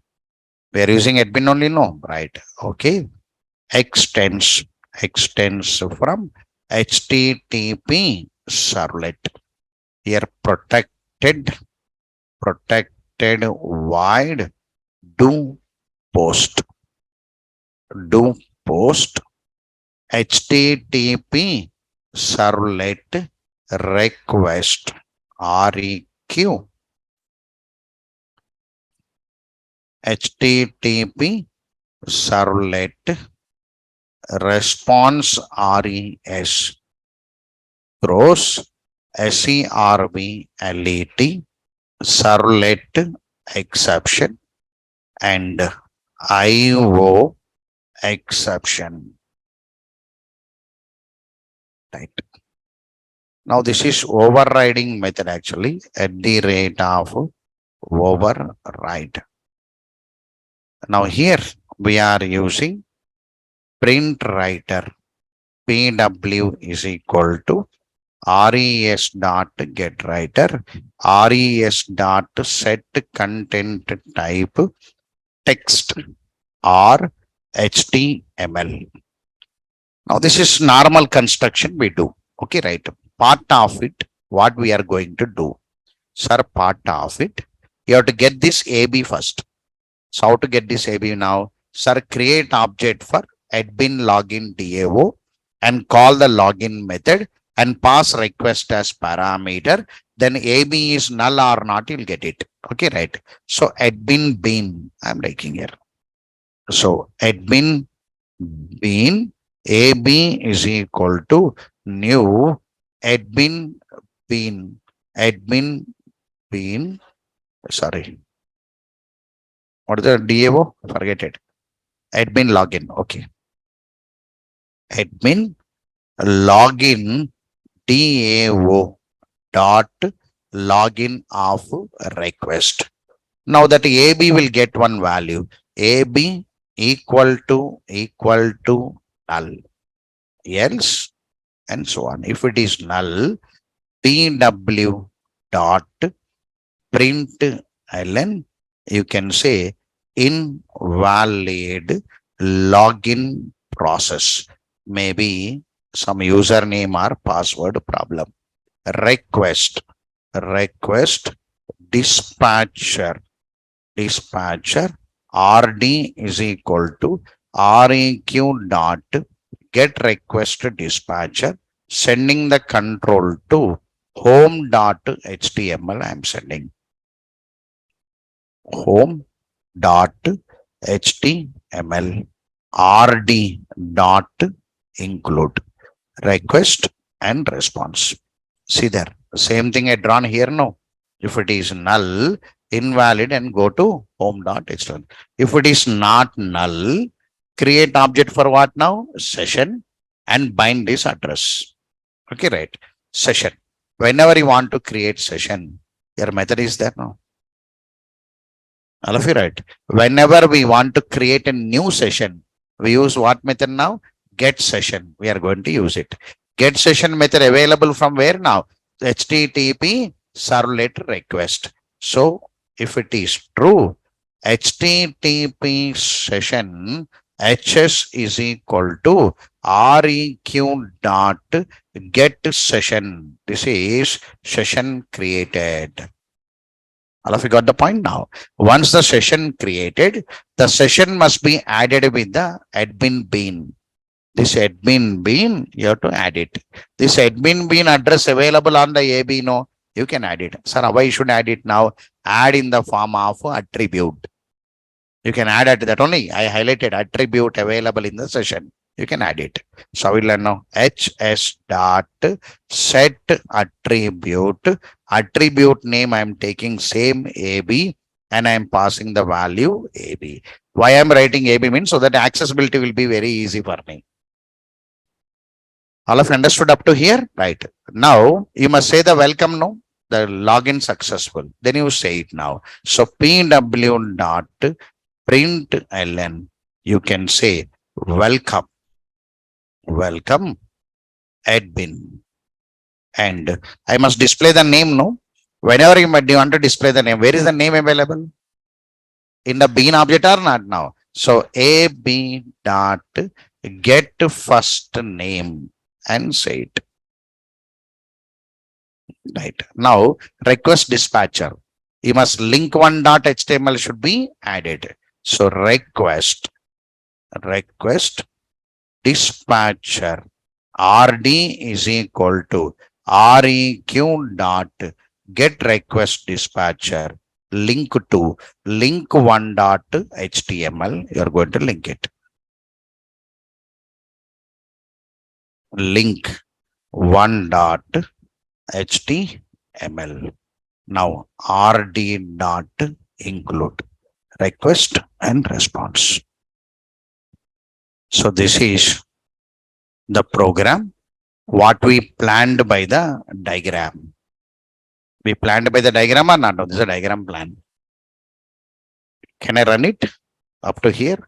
We are using admin only, no, right? Okay. Extends from HTTP servlet. Here protected void do post HTTP servlet request REQ. HTTP servlet response RES throws servlet servlet exception and IO exception. Right. Now this is overriding method actually at the rate of override. Now here we are using print writer. PW is equal to res dot get writer, res dot set content type text or HTML. Now this is normal construction we do. Okay, right. Part of it, what we are going to do. Sir, part of it, you have to get this AB first. So how to get this AB now? Sir, create object for admin login DAO and call the login method and pass request as parameter. Then AB is null or not, you'll get it. Okay, right. So admin bean, I'm writing here. So admin bean AB is equal to new admin bean, sorry. What is the DAO? Forget it. Admin login. Okay. Admin login DAO dot login of request. Now that AB will get one value. AB equal to null. Else and so on. If it is null, PW dot print ln, you can say invalid login process. Maybe some username or password problem. Request dispatcher RD is equal to REQ dot get request dispatcher, sending the control to home dot HTML. I am sending home dot HTML RD dot include request and response. See there, same thing I drawn here. No, if it is null, invalid, and go to home.html. If it is not null, create object for what now? Session and bind this address. Okay, right. Session. Whenever you want to create session, your method is there now. All of you, right? Whenever we want to create a new session, we use what method now? Get session. We are going to use it. Get session method available from where now? HTTP servlet request. So if it is true, HTTP session HS is equal to REQ dot get session. This is session created. All of you got the point now. Once the session created, the session must be added with the admin bean. This admin bean, you have to add it. This admin bean address available on the AB, no, you can add it. Sir, why you should add it now? Add in the form of attribute. You can add at that only. I highlighted attribute available in the session. You can add it. So we'll learn now. HS dot set attribute. Attribute name I am taking same AB and I am passing the value AB. Why I am writing AB means so that accessibility will be very easy for me. All of you understood up to here? Right. Now you must say the welcome no. The login successful. Then you say it now. So PW dot print ln. You can say welcome admin. And I must display the name, no? Whenever you want to display the name, where is the name available? In the bean object or not now? So AB dot get first name and say it. Right. Now request dispatcher. You must link one dot HTML should be added. So request dispatcher RD is equal to REQ dot get request dispatcher link to link one dot HTML. You are going to link it. Link one dot HTML. Now RD dot include request and response. So this is the program what we planned by the diagram. We planned by the diagram or not? No, this is a diagram plan. Can I run it up to here?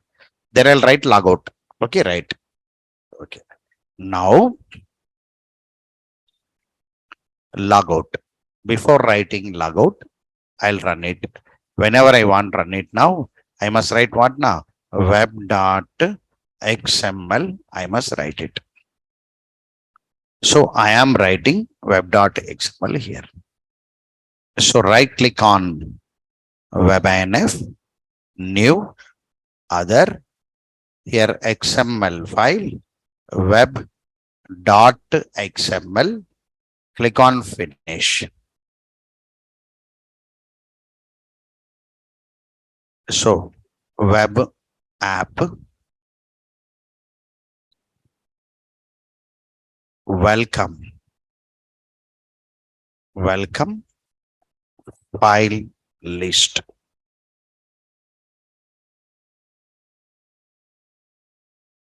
Then I'll write logout. Okay, right. Okay. Now logout. Before writing logout, I'll run it. Whenever I want run it now, I must write what now? Web.xml. I must write it. So I am writing web.xml here. So right click on webinf, new, other, here XML file, web.xml, click on finish. So web app, welcome file list.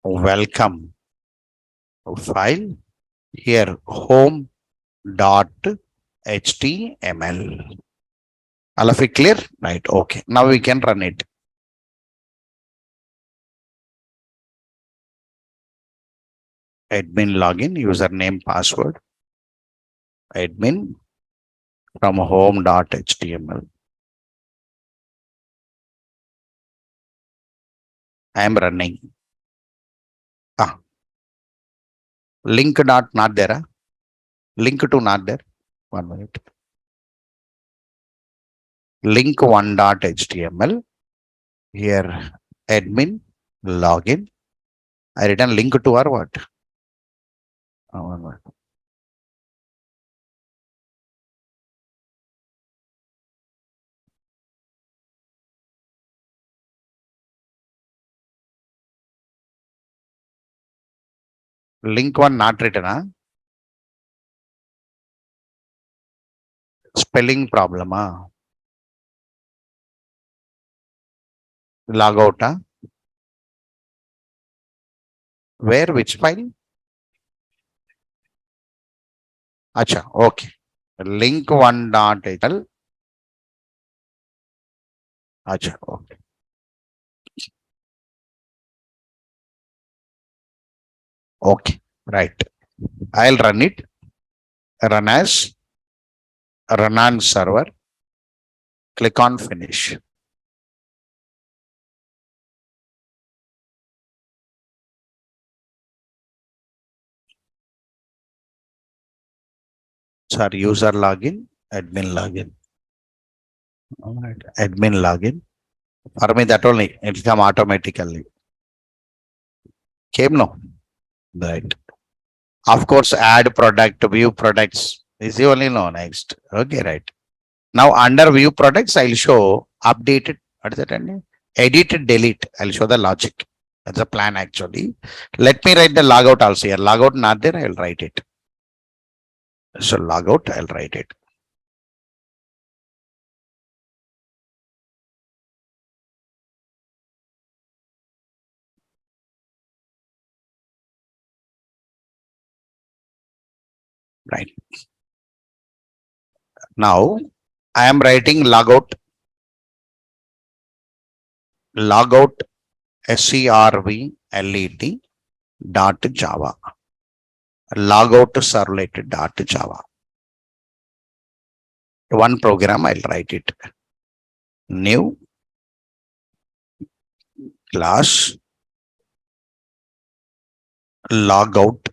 Welcome file, here home.html. All of it clear? Right. Okay. Now we can run it. Admin login, username, password. Admin from home.html. I am running. Link not there. Link to not there. 1 minute. Link 1.html. Here admin login. I written link to or what? 1 minute. Link 1 not written. Spelling problem. Log out. Where? Which file? Acha. Okay. Link 1.html. Acha. Okay. Okay. Right. I'll run it. Run as, run on server. Click on finish. Sorry, user login, admin login. All right. Admin login. For me, that only it come automatically. Came no. Right. Of course, add product, view products is the only no next. Okay, right. Now under view products, I'll show updated. What is that? Edit, delete. I'll show the logic. That's a plan actually. Let me write the logout also here. Logout not there, I'll write it. So logout, I'll write it. Right. Now I am writing logout servlet dot java. Logout servlet dot java. One program, I'll write it. New class logout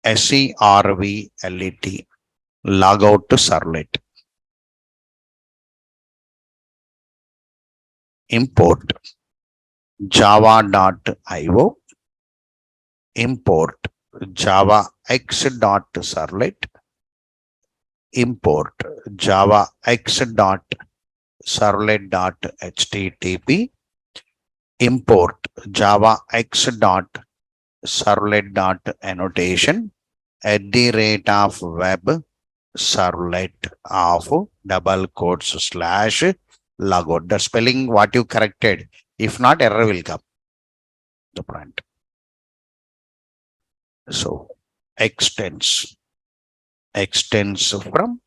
servlet logout servlet. Import java.io, import java x.servlet, import java x.servlet.http, import java x.servlet.annotation at the rate of web servlet of double quotes slash logout. The spelling what you corrected. If not, error will come. The print. So extends from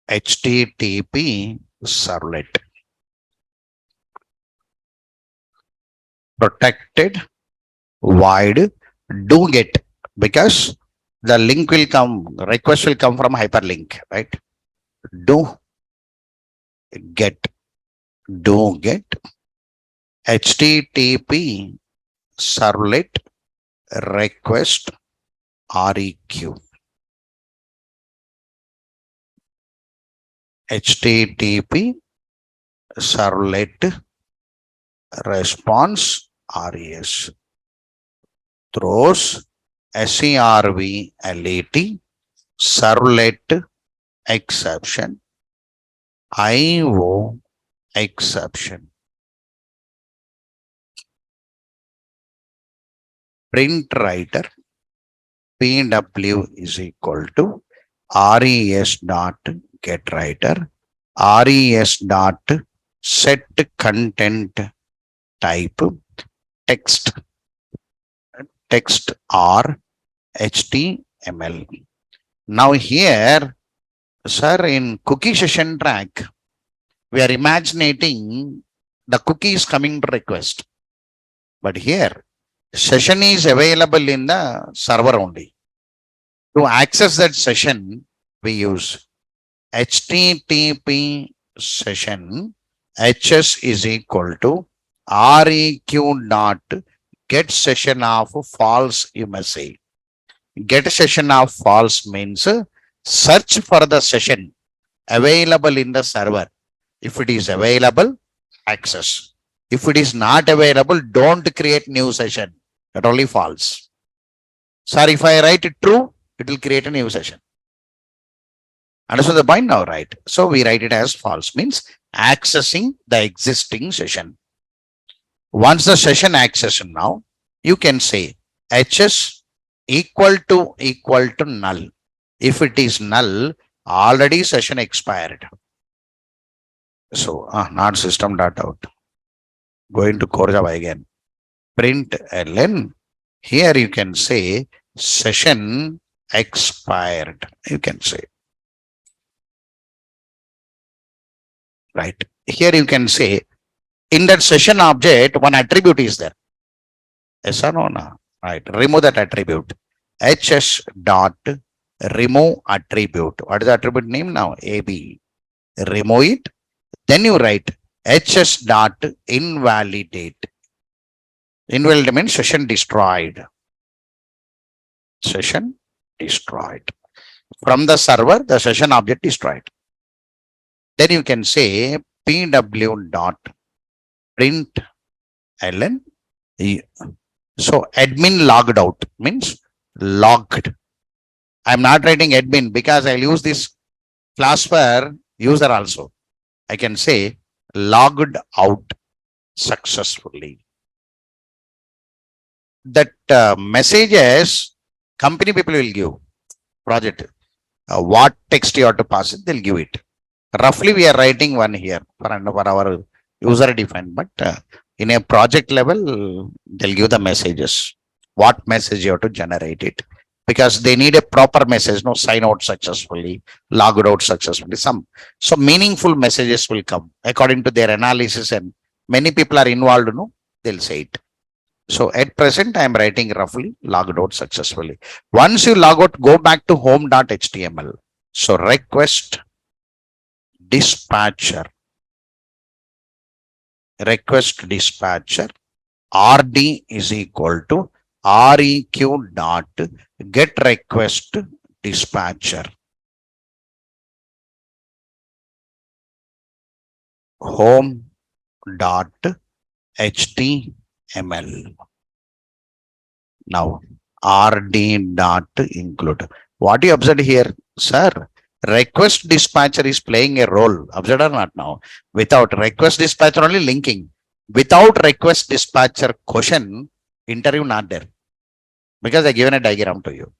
HTTP servlet. Protected void do get, because the link will come, request will come from hyperlink, right? Do get HTTP servlet request REQ. HTTP servlet response RES throws SERVLET servlet exception IO exception. Print writer PW is equal to RES dot get writer RES dot set content type text or HTML. Now here, sir, in cookie session track, we are imagining the cookie is coming to request. But here, session is available in the server only. To access that session, we use HTTP session HS is equal to REQ dot get session of false, you must say. Get session of false means search for the session available in the server. If it is available, access. If it is not available, don't create new session. That only false. Sorry, if I write it true, it will create a new session. Understand the point now, right? So we write it as false, means accessing the existing session. Once the session accession now, you can say HS equal to null. If it is null, already session expired. So not system dot out. Going to core Java again. Print ln. Here you can say session expired. You can say. Right. Here you can say in that session object, one attribute is there. Yes or no? No. Right. Remove that attribute. HS dot remove attribute. What is the attribute name now? AB. Remove it. Then you write HS dot invalidate. Invalidate means session destroyed. Session destroyed. From the server, the session object destroyed. Then you can say PW dot print ln. So admin logged out means logged. I'm not writing admin because I'll use this class for user also. I can say logged out successfully. That messages company people will give project. What text you have to pass it, they'll give it. Roughly we are writing one here for our user defined, but in a project level, they'll give the messages. What message you have to generate it, because they need a proper message, no, sign out successfully, logged out successfully, so meaningful messages will come according to their analysis, and many people are involved, no, they'll say it. So at present, I am writing roughly logged out successfully. Once you log out, go back to home.html. So request dispatcher RD is equal to REQ dot get request dispatcher home dot HTML. Now RD dot include. What you observed here, sir? Request dispatcher is playing a role. Observed or not now? Without request dispatcher only linking. Without request dispatcher question, interview not there. Because I given a diagram to you.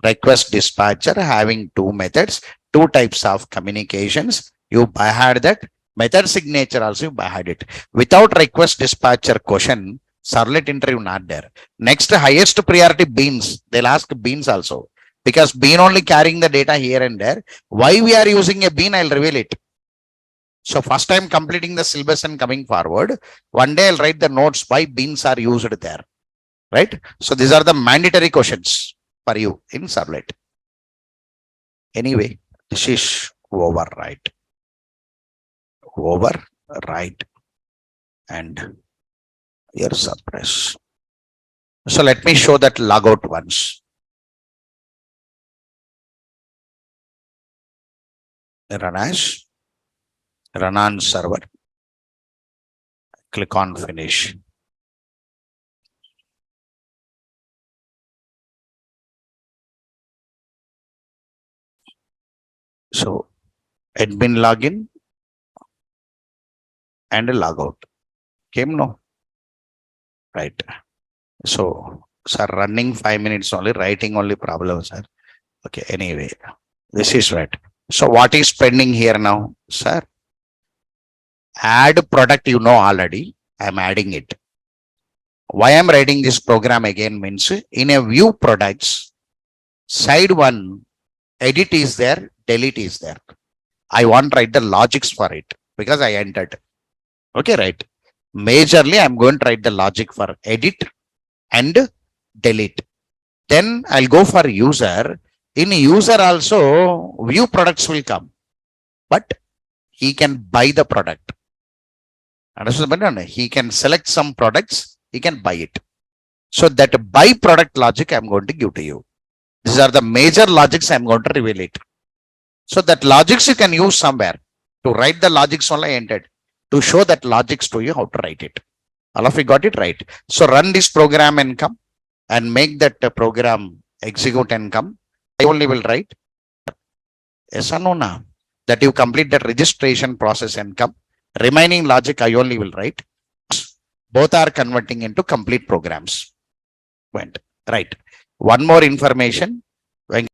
Request dispatcher having two methods, two types of communications. You had that. Method signature also you had it. Without request dispatcher question, servlet interview not there. Next highest priority beans. They'll ask beans also. because bean only carrying the data here and there. Why we are using a bean, I'll reveal it. So first time completing the syllabus and coming forward, one day I'll write the notes why beans are used there, right? So these are the mandatory questions for you in Servlet. Anyway, this is overwrite, and here suppress. So let me show that logout once. Run as, run on server, click on finish. So admin login and logout came, no? Right. So sir, running 5 minutes only, writing only problem, sir. Okay, anyway, this is right. So what is pending here now, sir? Add product, you know already. I'm adding it. Why I'm writing this program again means in a view products, side one, edit is there, delete is there. I want to write the logics for it because I entered. Okay, right. Majorly, I'm going to write the logic for edit and delete. Then I'll go for user. In user also, view products will come, but he can buy the product. Understand? He can select some products, he can buy it. So that buy product logic I'm going to give to you. These are the major logics I'm going to reveal it. So that logics you can use somewhere to write the logics only I entered to show that logics to you how to write it. All of you got it right. So run this program and come and make that program execute and come. I only will write yes or no now that you complete the registration process and come. Remaining logic I only will write. Both are converting into complete programs. Went right. One more information.